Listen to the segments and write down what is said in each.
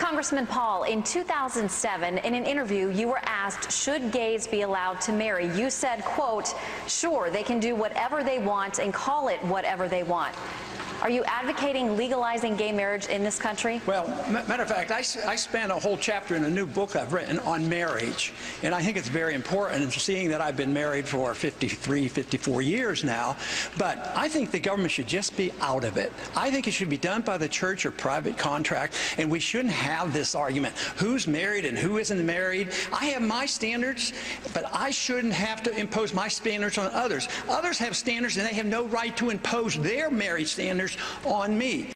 Congressman Paul, in 2007, in an interview, you were asked, should gays be allowed to marry? You said, quote, sure, they can do whatever they want and call it whatever they want. Are you advocating legalizing gay marriage in this country? Well, matter of fact, I spent a whole chapter in a new book I've written on marriage, and I think it's very important, and seeing that I've been married for 53, 54 years now, but I think the government should just be out of it. I think it should be done by the church or private contract, and we shouldn't have this argument, who's married and who isn't married. I have my standards, but I shouldn't have to impose my standards on others. Others have standards, and they have no right to impose their marriage standards on me.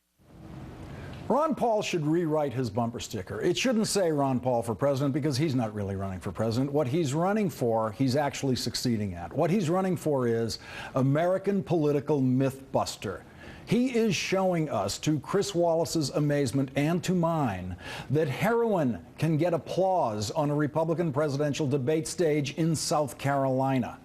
Ron Paul should rewrite his bumper sticker. It shouldn't say Ron Paul for president, because he's not really running for president. What he's running for, he's actually succeeding at. What he's running for is American political myth buster. He is showing us, to Chris Wallace's amazement and to mine, that heroin can get applause on a Republican presidential debate stage in South Carolina.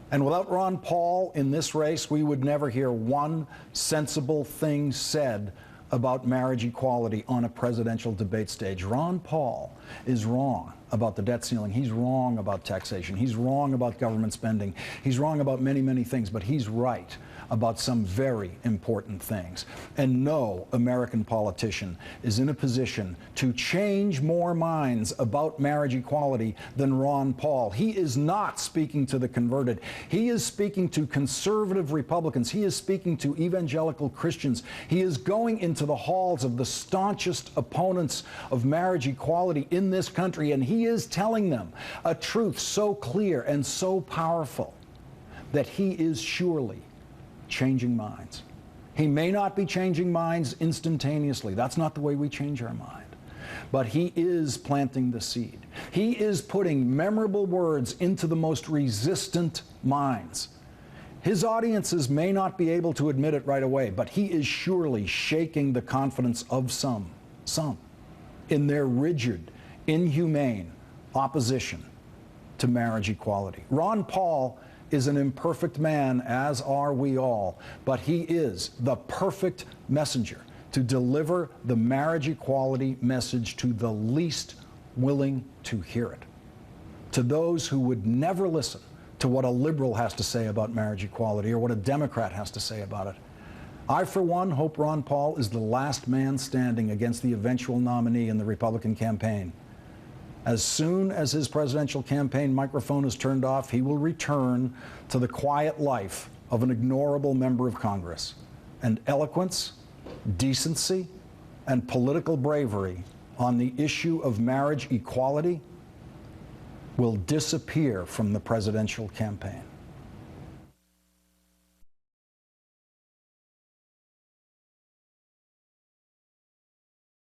And without Ron Paul in this race, we would never hear one sensible thing said about marriage equality on a presidential debate stage. Ron Paul is wrong about the debt ceiling. He's wrong about taxation. He's wrong about government spending. He's wrong about many, many things, but he's right about some very important things. And no American politician is in a position to change more minds about marriage equality than Ron Paul. He is not speaking to the converted. He is speaking to conservative Republicans. He is speaking to evangelical Christians. He is going into the halls of the staunchest opponents of marriage equality in this country, and he is telling them a truth so clear and so powerful that he is surely changing minds. He may not be changing minds instantaneously. That's not the way we change our mind. But he is planting the seed. He is putting memorable words into the most resistant minds. His audiences may not be able to admit it right away, but he is surely shaking the confidence of some, in their rigid, inhumane opposition to marriage equality. Ron Paul is an imperfect man, as are we all, but he is the perfect messenger to deliver the marriage equality message to the least willing to hear it, to those who would never listen to what a liberal has to say about marriage equality or what a Democrat has to say about it. I, for one, hope Ron Paul is the last man standing against the eventual nominee in the Republican campaign. As soon as his presidential campaign microphone is turned off, he will return to the quiet life of an ignorable member of Congress. And eloquence, decency, and political bravery on the issue of marriage equality will disappear from the presidential campaign.